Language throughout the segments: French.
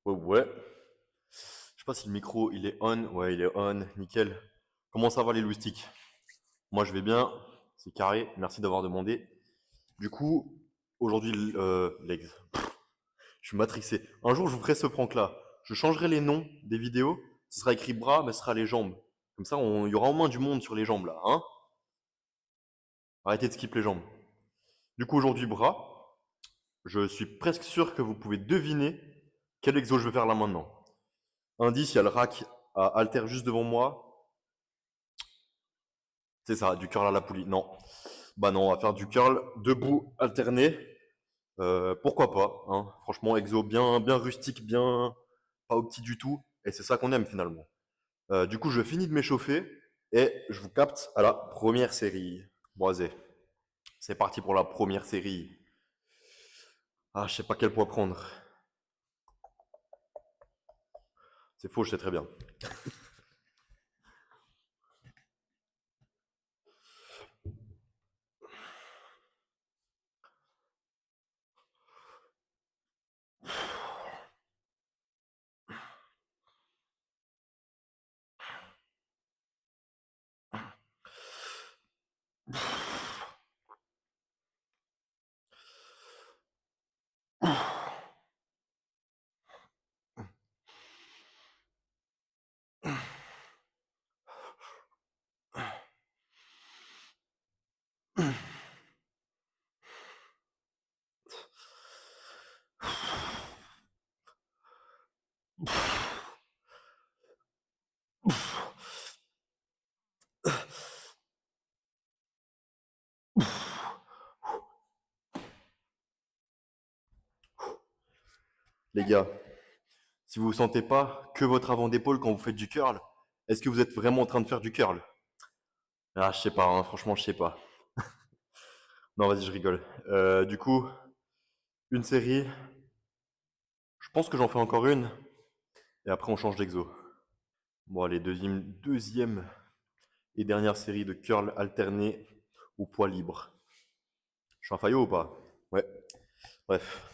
Ouais, ouais. Je sais pas si le micro il est on. Ouais, il est on. Nickel. Comment ça va les loustiques? Moi je vais bien. C'est carré. Merci d'avoir demandé. Du coup, aujourd'hui, legs. Je suis matrixé. Un jour, je vous ferai ce prank-là. Je changerai les noms des vidéos. Ce sera écrit bras, mais ce sera les jambes. Comme ça, il y aura au moins du monde sur les jambes là, hein? Arrêtez de skip les jambes. Du coup, aujourd'hui, bras. Je suis presque sûr que vous pouvez deviner quel exo je vais faire là maintenant. Indice, il y a le rack à haltère juste devant moi. C'est ça, du curl à la poulie. Non. Bah non, on va faire du curl debout alterné. Pourquoi pas, hein. Franchement, exo bien, bien rustique, bien pas opti du tout. Et c'est ça qu'on aime finalement. Du coup, je finis de m'échauffer et je vous capte à la première série. Boisé. C'est parti pour la première série. Ah, je sais pas quel poids prendre. C'est faux, je sais très bien. Les gars, si vous ne sentez pas que votre avant d'épaule quand vous faites du curl, est-ce que vous êtes vraiment en train de faire du curl? Ah, je sais pas, hein, franchement, je sais pas. Non, vas-y, je rigole. Du coup, une série. Je pense que j'en fais encore une. Et après, on change d'exo. Bon, allez, deuxième et dernière série de curl alterné au poids libre. Je suis un faillot ou pas? Ouais. Bref.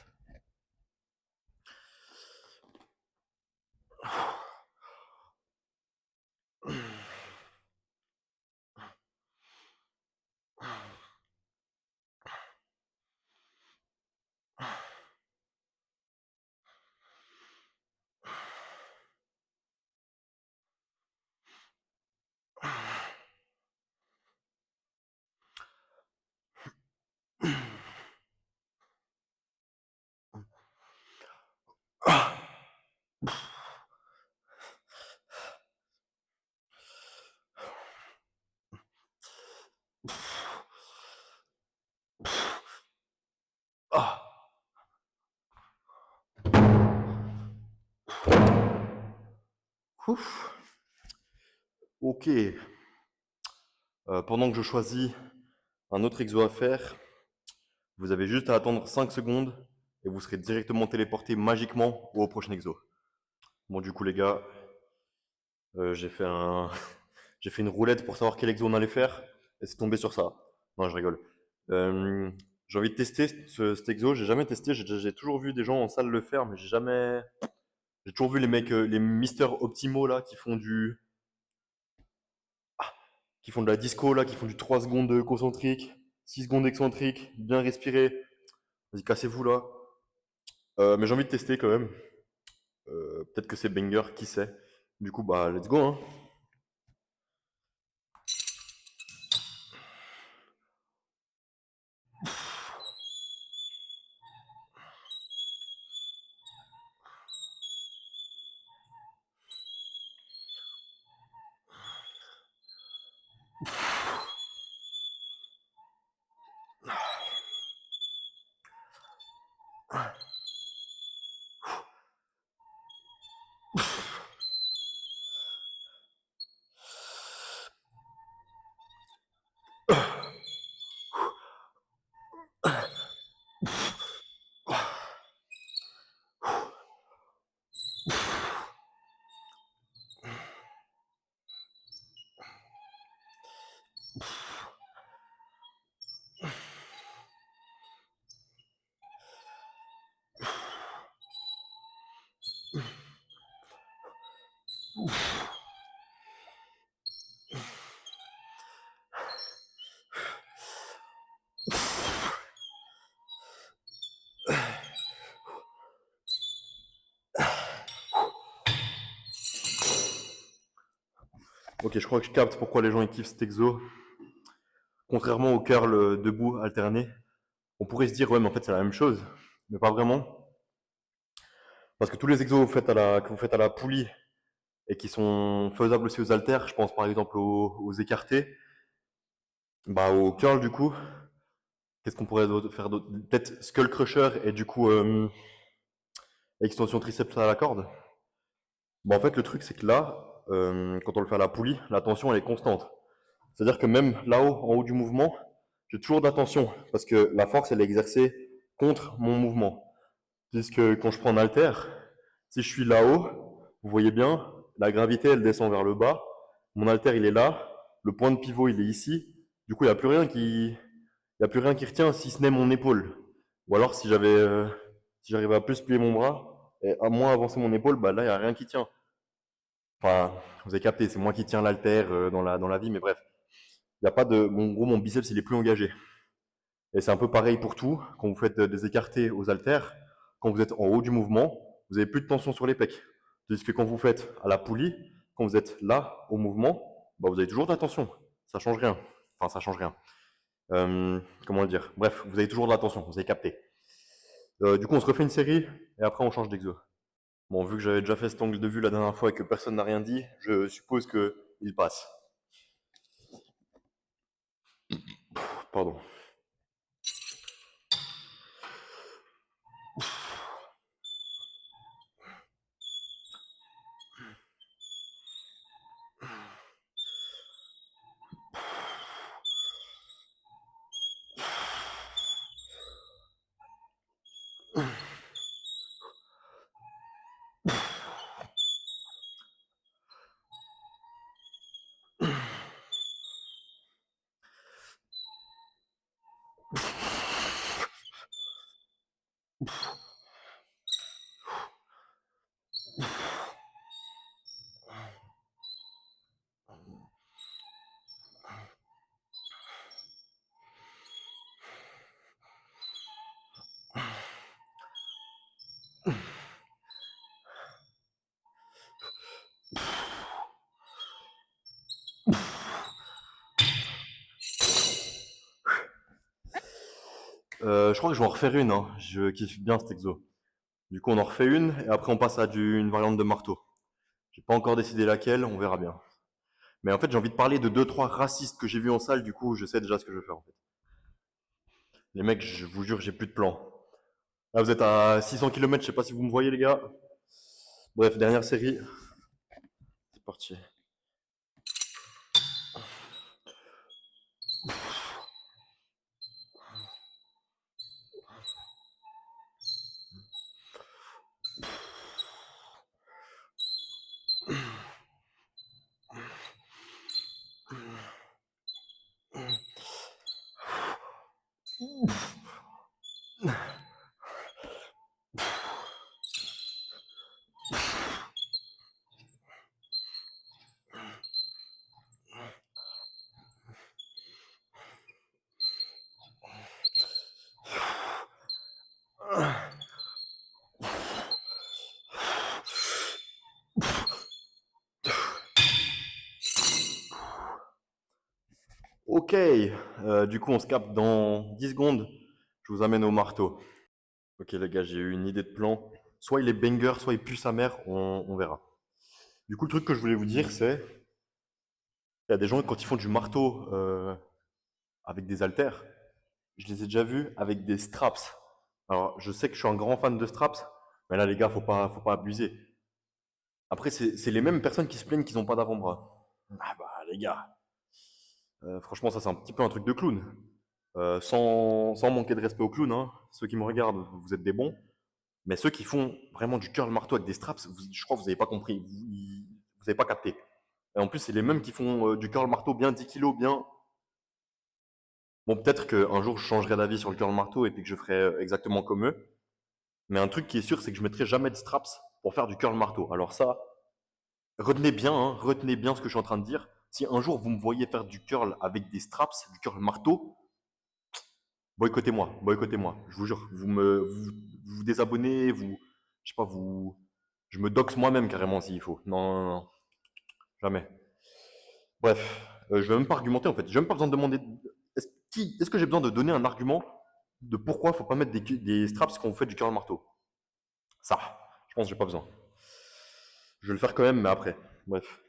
Ah. Ouf. Ok. Pendant que je choisis un autre exo à faire, vous avez juste à attendre 5 secondes et vous serez directement téléporté magiquement au prochain exo. Bon, du coup, les gars, j'ai fait j'ai fait une roulette pour savoir quel exo on allait faire et c'est tombé sur ça. Non, je rigole. Euh, j'ai envie de tester cet exo. J'ai jamais testé. J'ai toujours vu des gens en salle le faire, mais j'ai toujours vu les mecs, les Mister Optimo là, qui font de la disco là, qui font du 3 secondes concentrique, 6 secondes excentrique, bien respirer. Vas-y, cassez-vous là. Mais j'ai envie de tester quand même. Peut-être que c'est banger, qui sait. Du coup, bah, let's go, hein. Ok, je crois que je capte pourquoi les gens ils kiffent cet exo. Contrairement au curl debout alterné, on pourrait se dire ouais mais en fait c'est la même chose, mais pas vraiment. Parce que tous les exos que vous faites à la poulie et qui sont faisables aussi aux haltères, je pense par exemple aux écartés, bah au curl du coup, qu'est-ce qu'on pourrait faire d'autre? Peut-être skull crusher et du coup extension triceps à la corde. Bah en fait le truc c'est que là, quand on le fait à la poulie, la tension elle est constante. C'est-à-dire que même là-haut, en haut du mouvement, j'ai toujours d'attention parce que la force elle est exercée contre mon mouvement. Puisque quand je prends un halter, si je suis là-haut, vous voyez bien, la gravité elle descend vers le bas, mon halter il est là, le point de pivot il est ici, du coup il n'y a plus rien il y a plus rien qui retient si ce n'est mon épaule. Ou alors si j'arrive à plus plier mon bras et à moins avancer mon épaule, bah là il n'y a rien qui tient. Enfin, vous avez capté, c'est moi qui tiens l'halter dans la vie, mais bref. Il y a pas de, en gros mon biceps il est plus engagé. Et c'est un peu pareil pour tout. Quand vous faites des écartés aux haltères, quand vous êtes en haut du mouvement, vous n'avez plus de tension sur les pecs. Tandis que quand vous faites à la poulie, quand vous êtes là au mouvement, bah vous avez toujours de la tension. Ça change rien. Enfin, ça change rien. Comment le dire? Bref, vous avez toujours de la tension, vous avez capté. Du coup, on se refait une série et après on change d'exo. Bon, vu que j'avais déjà fait cet angle de vue la dernière fois et que personne n'a rien dit, je suppose que il passe. Pardon. Je crois que je vais en refaire une, hein. Je kiffe bien cet exo. Du coup, on en refait une et après on passe à une variante de marteau. J'ai pas encore décidé laquelle, on verra bien. Mais en fait, j'ai envie de parler de deux trois racistes que j'ai vus en salle, du coup, je sais déjà ce que je vais faire en fait. Les mecs, je vous jure, j'ai plus de plan. Là, vous êtes à 600 km, je sais pas si vous me voyez les gars. Bref, dernière série. C'est parti. Ok, du coup, on se capte dans 10 secondes. Je vous amène au marteau. Ok les gars, j'ai eu une idée de plan. Soit il est banger, soit il pue sa mère, on verra. Du coup, le truc que je voulais vous dire, c'est il y a des gens, quand ils font du marteau avec des haltères, je les ai déjà vus avec des straps. Alors, je sais que je suis un grand fan de straps, mais là, les gars, faut pas abuser. Après, c'est les mêmes personnes qui se plaignent qu'ils n'ont pas d'avant-bras. Ah bah, les gars, franchement, ça, c'est un petit peu un truc de clown. Sans manquer de respect aux clowns, hein. Ceux qui me regardent, vous êtes des bons. Mais ceux qui font vraiment du curl marteau avec des straps, je crois que vous n'avez pas compris. Vous n'avez pas capté. Et en plus, c'est les mêmes qui font du curl marteau bien 10 kilos, bien. Bon, peut-être qu'un jour, je changerai d'avis sur le curl marteau et puis que je ferai exactement comme eux. Mais un truc qui est sûr, c'est que je mettrai jamais de straps pour faire du curl marteau. Alors ça, retenez bien ce que je suis en train de dire. Si un jour vous me voyez faire du curl avec des straps, du curl marteau, boycottez-moi, boycottez-moi. Je vous jure, vous désabonnez, je sais pas, je me doxe moi-même carrément s'il faut. Non, non, non, jamais. Bref, je vais même pas argumenter en fait. J'ai même pas besoin de demander. Est-ce que j'ai besoin de donner un argument de pourquoi faut pas mettre des straps quand on fait du curl marteau? Ça, je pense que j'ai pas besoin. Je vais le faire quand même, mais après. Bref.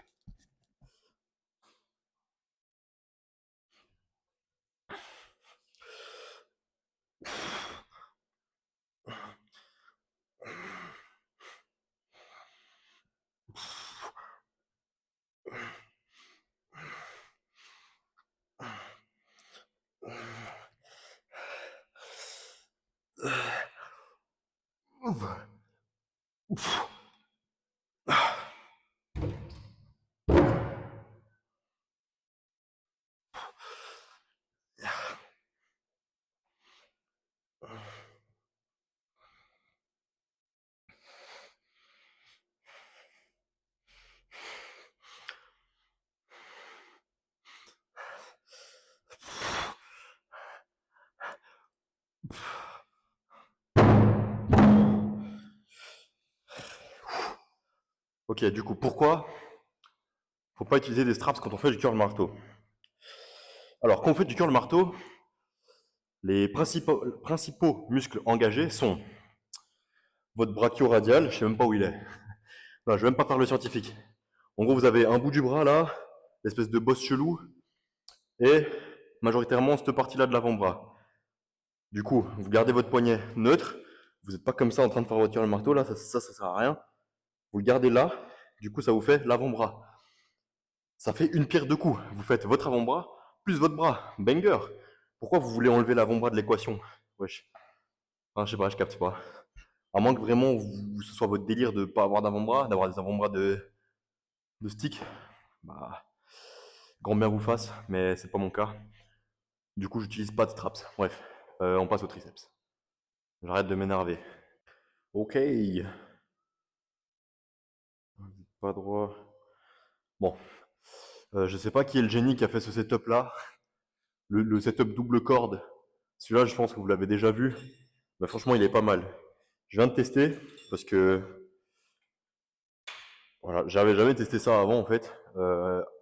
Ok, du coup, pourquoi faut pas utiliser des straps quand on fait du curl marteau? Alors, quand on fait du curl marteau, les principaux muscles engagés sont votre brachioradial, je sais même pas où il est. Non, je vais même pas faire le scientifique. En gros, vous avez un bout du bras là, l'espèce de bosse chelou, et majoritairement cette partie-là de l'avant-bras. Du coup, vous gardez votre poignet neutre, vous n'êtes pas comme ça en train de faire votre curl marteau là, ça sert à rien. Vous le gardez là, du coup ça vous fait l'avant-bras. Ça fait une pierre deux coups. Vous faites votre avant-bras plus votre bras. Banger. Pourquoi vous voulez enlever l'avant-bras de l'équation? Wesh. Enfin, je sais pas, je capte pas. À moins que vraiment ce soit votre délire de ne pas avoir d'avant-bras, d'avoir des avant-bras de stick. Bah, grand bien vous fasse, mais c'est pas mon cas. Du coup, j'utilise pas de straps. Bref, on passe au triceps. J'arrête de m'énerver. Ok. Pas droit. Bon. Je sais pas qui est le génie qui a fait ce setup là. Le setup double corde. Celui-là, je pense que vous l'avez déjà vu. Mais franchement, il est pas mal. Je viens de tester parce que voilà, j'avais jamais testé ça avant en fait.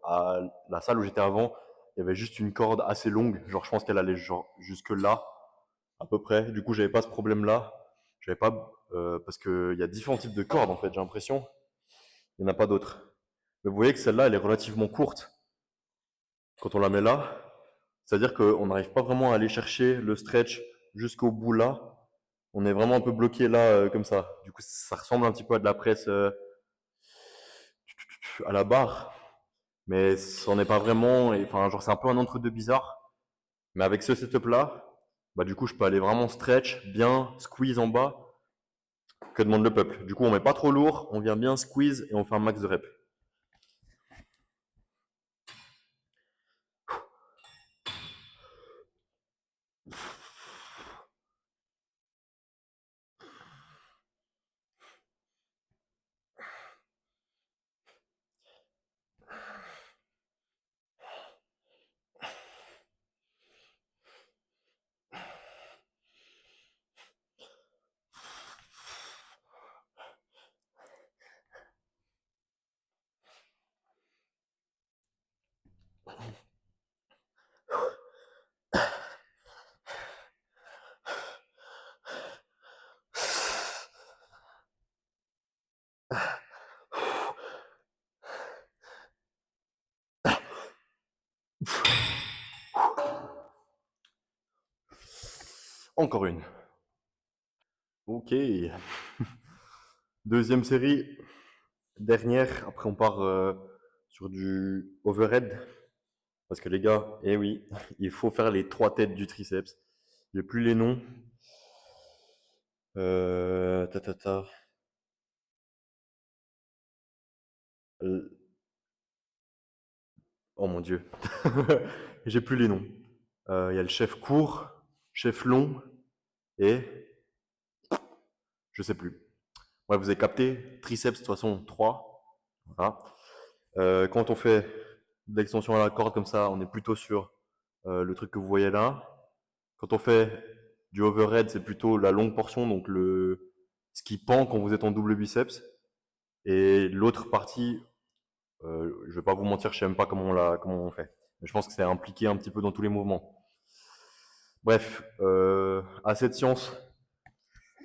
À la salle où j'étais avant, il y avait juste une corde assez longue. Genre, je pense qu'elle allait genre jusque là, à peu près. Du coup, j'avais pas ce problème-là. J'avais pas parce que il y a différents types de cordes en fait. J'ai l'impression. Il n'y en a pas d'autres. Mais vous voyez que celle-là, elle est relativement courte quand on la met là. C'est-à-dire qu'on n'arrive pas vraiment à aller chercher le stretch jusqu'au bout là. On est vraiment un peu bloqué là, comme ça. Du coup, ça ressemble un petit peu à de la presse à la barre, mais c'en est pas vraiment. Enfin, genre, c'est un peu un entre-deux bizarre. Mais avec ce setup là, bah, du coup, je peux aller vraiment stretch, bien squeeze en bas, que demande le peuple. Du coup, on met pas trop lourd, on vient bien squeeze et on fait un max de reps. Encore une. Ok. Deuxième série, dernière. Après, on part sur du overhead. Parce que les gars, eh oui, il faut faire les trois têtes du triceps. Il n'y a plus les noms. Ta, ta, ta. Oh mon Dieu. J'ai plus les noms. Il y a le chef court, chef long et je sais plus. Ouais, vous avez capté. Triceps, de toute façon, 3. Voilà. Quand on fait de l'extension à la corde comme ça, on est plutôt sur le truc que vous voyez là. Quand on fait du overhead, c'est plutôt la longue portion, donc ce qui pend quand vous êtes en double biceps. Et l'autre partie, je vais pas vous mentir, je sais même pas comment on fait. Mais je pense que c'est impliqué un petit peu dans tous les mouvements. Bref, à cette science,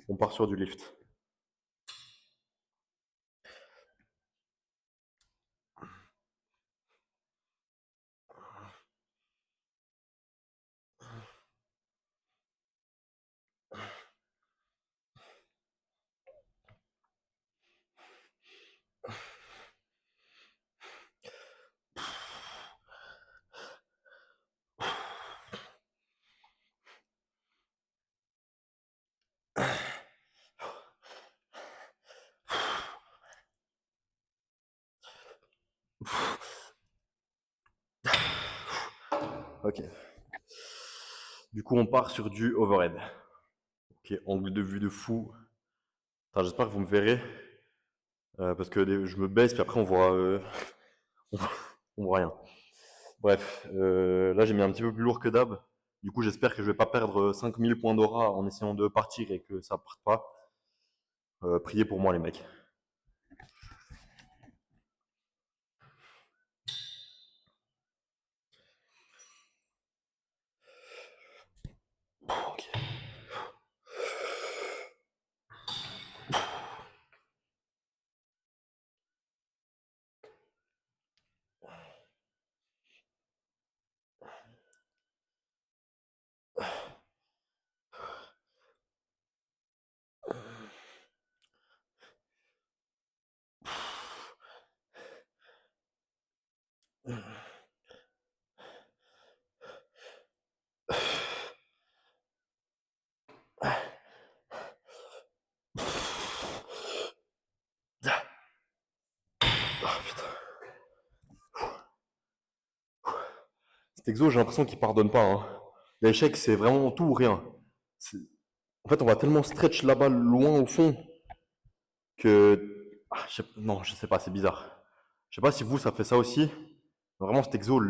on part sur du lift. Ok. Du coup, on part sur du overhead. Ok, angle de vue de fou. Enfin, j'espère que vous me verrez. Parce que je me baisse, puis après on voit, on voit rien. Bref, là j'ai mis un petit peu plus lourd que d'hab. Du coup, j'espère que je vais pas perdre 5000 points d'aura en essayant de partir et que ça parte pas. Priez pour moi, les mecs. Ok. Ah, putain. Cet exo, j'ai l'impression qu'il pardonne pas, hein. L'échec, c'est vraiment tout ou rien. C'est- En fait, on va tellement stretch là-bas loin au fond que. Non, je sais pas, c'est bizarre. Je sais pas si vous, ça fait ça aussi. Vraiment, cet exo,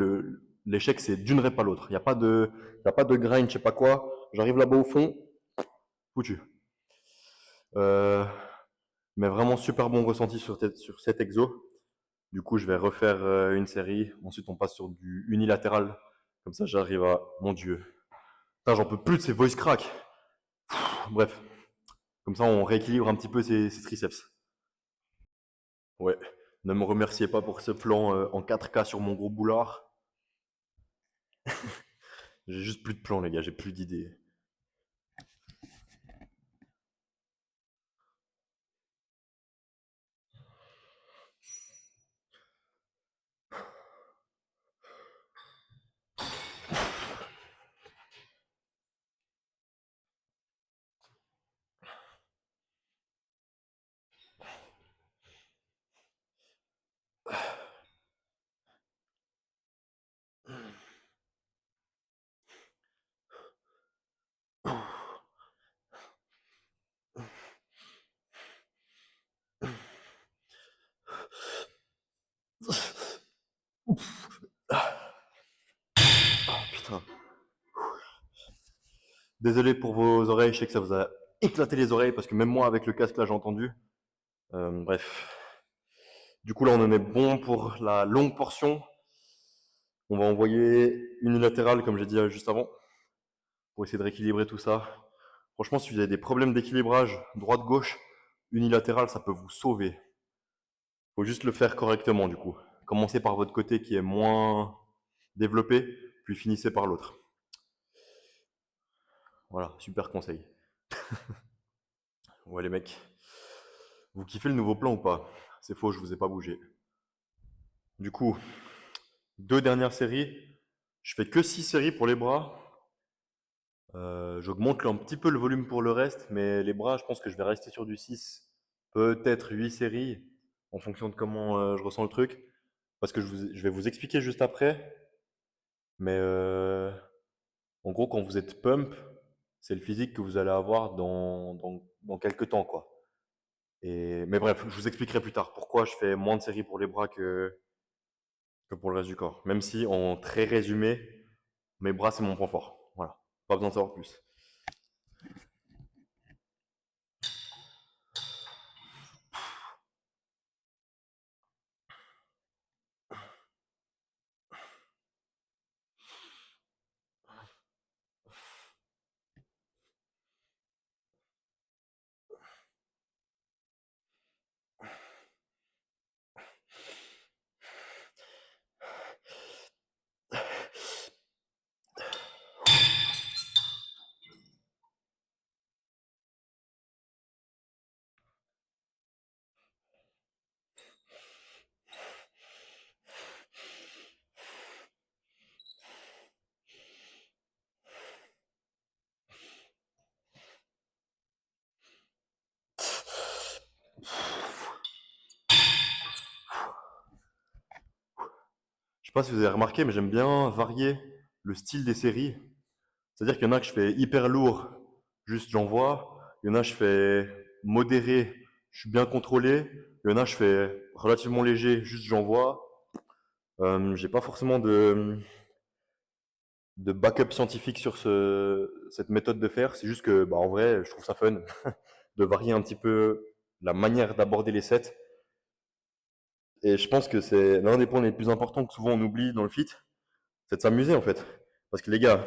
l'échec, c'est d'une rep à l'autre. Y a pas de grind, je sais pas quoi. J'arrive là-bas au fond, foutu. Euh, mais vraiment super bon ressenti sur cet exo. Du coup, je vais refaire une série. Ensuite, on passe sur du unilatéral. Comme ça, j'arrive à. Mon Dieu. Putain, j'en peux plus de ces voice cracks. Bref, comme ça, on rééquilibre un petit peu ces triceps. Ouais. Ne me remerciez pas pour ce plan en 4K sur mon gros boulard. J'ai juste plus de plan, les gars. J'ai plus d'idées. Ah, putain. Désolé pour vos oreilles. Je sais que ça vous a éclaté les oreilles parce que même moi, avec le casque, là, j'ai entendu. Bref. Du coup, là, on en est bon pour la longue portion. On va envoyer unilatéral, comme j'ai dit juste avant, pour essayer de rééquilibrer tout ça. Franchement, si vous avez des problèmes d'équilibrage droite-gauche, unilatéral, ça peut vous sauver. Faut juste le faire correctement, du coup. Commencez par votre côté qui est moins développé, puis finissez par l'autre. Voilà, super conseil. Ouais, les mecs, vous kiffez le nouveau plan ou pas? C'est faux, je vous ai pas bougé. Du coup, deux dernières séries. Je fais que 6 séries pour les bras. J'augmente un petit peu le volume pour le reste, mais les bras, je pense que je vais rester sur du 6, peut-être 8 séries, en fonction de comment je ressens le truc. Parce que je vais vous expliquer juste après, mais en gros, quand vous êtes pump, c'est le physique que vous allez avoir dans quelques temps, quoi. Mais bref, je vous expliquerai plus tard pourquoi je fais moins de séries pour les bras que pour le reste du corps. Même si, en très résumé, mes bras, c'est mon point fort. Voilà. Pas besoin de savoir plus. Je sais pas si vous avez remarqué, mais j'aime bien varier le style des séries. C'est-à-dire qu'il y en a que je fais hyper lourd, juste j'envoie. Il y en a je fais modéré, je suis bien contrôlé. Il y en a je fais relativement léger, juste j'envoie. J'ai pas forcément de backup scientifique sur cette méthode de faire. C'est juste que, bah, en vrai, je trouve ça fun de varier un petit peu la manière d'aborder les sets. Et je pense que c'est l'un des points les plus importants que souvent on oublie dans le fit, c'est de s'amuser en fait. Parce que les gars,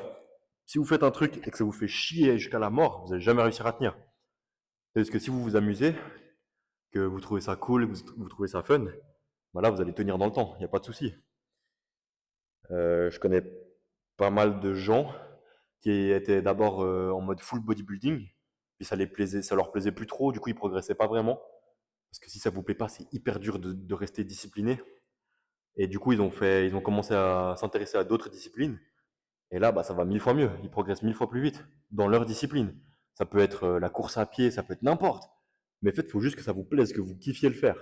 si vous faites un truc et que ça vous fait chier jusqu'à la mort, vous n'allez jamais réussir à tenir. Parce que si vous vous amusez, que vous trouvez ça cool, que vous trouvez ça fun, bah là vous allez tenir dans le temps, il n'y a pas de souci. Je connais pas mal de gens qui étaient d'abord en mode full bodybuilding, puis ça leur plaisait plus trop, du coup ils progressaient pas vraiment. Parce que si ça vous plaît pas, c'est hyper dur de rester discipliné. Et du coup ils ont commencé à s'intéresser à d'autres disciplines. Et là, bah, ça va mille fois mieux. Ils progressent mille fois plus vite dans leur discipline. Ça peut être la course à pied, ça peut être n'importe. Mais en fait, il faut juste que ça vous plaise, que vous kiffiez le faire.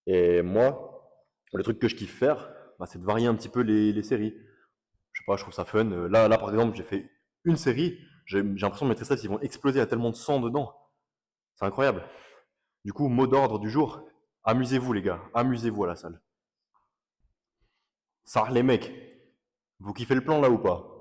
Et moi, le truc que je kiffe faire, bah, c'est de varier un petit peu les séries. Je sais pas, je trouve ça fun. Là, par exemple, j'ai fait une série. J'ai l'impression que mes triceps, ils vont exploser à tellement de sang dedans. C'est incroyable. Du coup, mot d'ordre du jour. Amusez-vous, les gars. Amusez-vous à la salle. Ça, les mecs. Vous kiffez le plan là ou pas?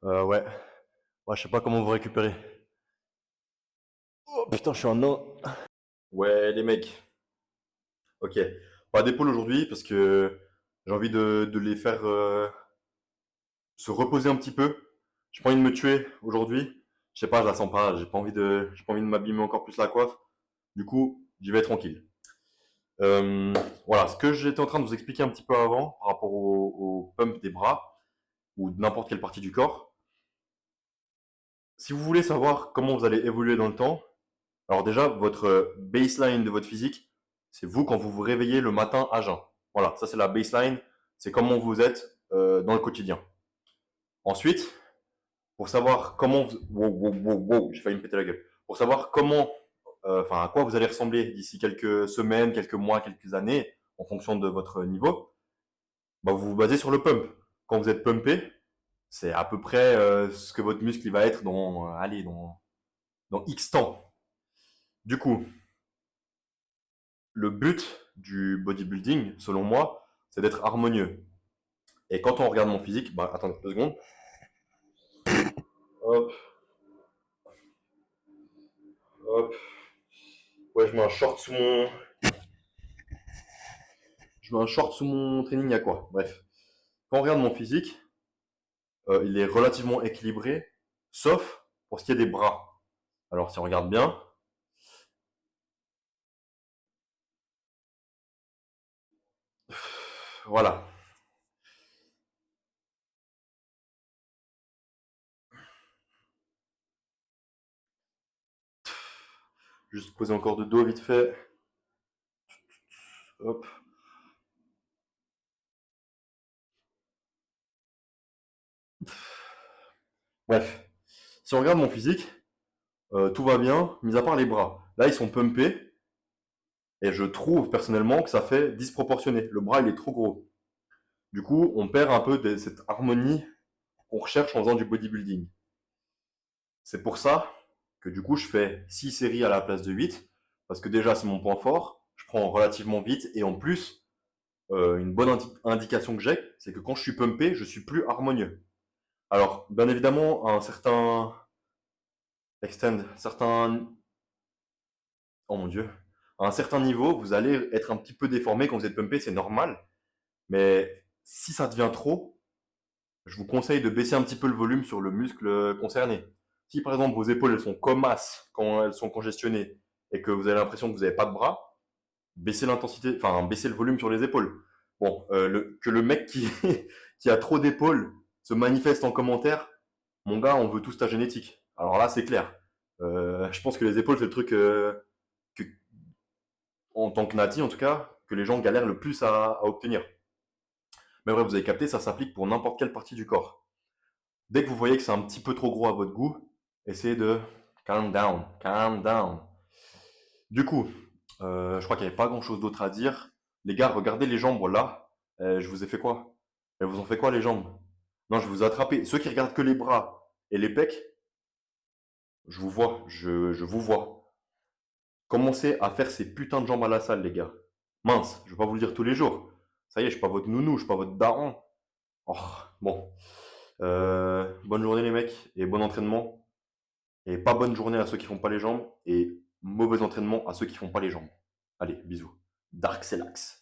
Ouais. Ouais, je sais pas comment vous récupérer. Oh putain, je suis un nain. Ouais, les mecs. Ok. Pas d'épaule aujourd'hui parce que j'ai envie de les faire se reposer un petit peu. J'ai pas envie de me tuer aujourd'hui. Je sais pas, je la sens pas. J'ai pas envie de m'abîmer encore plus la coiffe. Du coup, j'y vais tranquille. Voilà, ce que j'étais en train de vous expliquer un petit peu avant par rapport au pump des bras ou de n'importe quelle partie du corps. Si vous voulez savoir comment vous allez évoluer dans le temps, alors déjà, votre baseline de votre physique, c'est vous quand vous vous réveillez le matin à jeun. Voilà, ça c'est la baseline, c'est comment vous êtes dans le quotidien. Ensuite, pour savoir comment vous... Wow, wow, wow, wow, j'ai failli me péter la gueule. Pour savoir comment, enfin à quoi vous allez ressembler d'ici quelques semaines, quelques mois, quelques années, en fonction de votre niveau, bah, vous vous basez sur le pump. Quand vous êtes pumpé, c'est à peu près ce que votre muscle il va être dans X temps. Du coup, le but du bodybuilding, selon moi, c'est d'être harmonieux. Et quand on regarde mon physique, bah attendez 2 secondes. Hop, hop. Ouais, je mets un short sous mon training à quoi. Bref, quand on regarde mon physique, il est relativement équilibré, sauf pour ce qui est des bras. Alors, si on regarde bien, voilà. Juste poser encore de dos vite fait. Hop. Bref. Si on regarde mon physique, tout va bien, mis à part les bras. Là, ils sont pumpés, et je trouve personnellement que ça fait disproportionné. Le bras, il est trop gros. Du coup, on perd un peu de cette harmonie qu'on recherche en faisant du bodybuilding. C'est pour ça que du coup, je fais 6 séries à la place de 8, parce que déjà, c'est mon point fort. Je prends relativement vite, et en plus, une bonne indication que j'ai, c'est que quand je suis pumpé, je suis plus harmonieux. Alors, bien évidemment, à un certain extend, certain, oh mon dieu, à un certain niveau, vous allez être un petit peu déformé quand vous êtes pumpé, c'est normal. Mais si ça devient trop, je vous conseille de baisser un petit peu le volume sur le muscle concerné. Si par exemple vos épaules elles sont comme as quand elles sont congestionnées et que vous avez l'impression que vous n'avez pas de bras, baissez l'intensité, enfin baissez le volume sur les épaules. Bon, que le mec qui, qui a trop d'épaules se manifeste en commentaire, mon gars, on veut tous ta génétique. Alors là, c'est clair. Je pense que les épaules, c'est le truc que, en tant que nati en tout cas, que les gens galèrent le plus à obtenir. Mais bref, vous avez capté, ça s'applique pour n'importe quelle partie du corps. Dès que vous voyez que c'est un petit peu trop gros à votre goût, essayez de calm down, calm down. Du coup, je crois qu'il n'y avait pas grand-chose d'autre à dire. Les gars, regardez les jambes là. Je vous ai fait quoi? Elles vous ont fait quoi les jambes? Non, je vous ai attrapé. Ceux qui regardent que les bras et les pecs, je vous vois, je vous vois. Commencez à faire ces putains de jambes à la salle, les gars. Mince, je vais pas vous le dire tous les jours. Ça y est, je suis pas votre nounou, je suis pas votre daron. Oh, bon. Bonne journée les mecs et bon entraînement. Et pas bonne journée à ceux qui font pas les jambes et mauvais entraînement à ceux qui font pas les jambes. Allez, bisous. Dark Selax.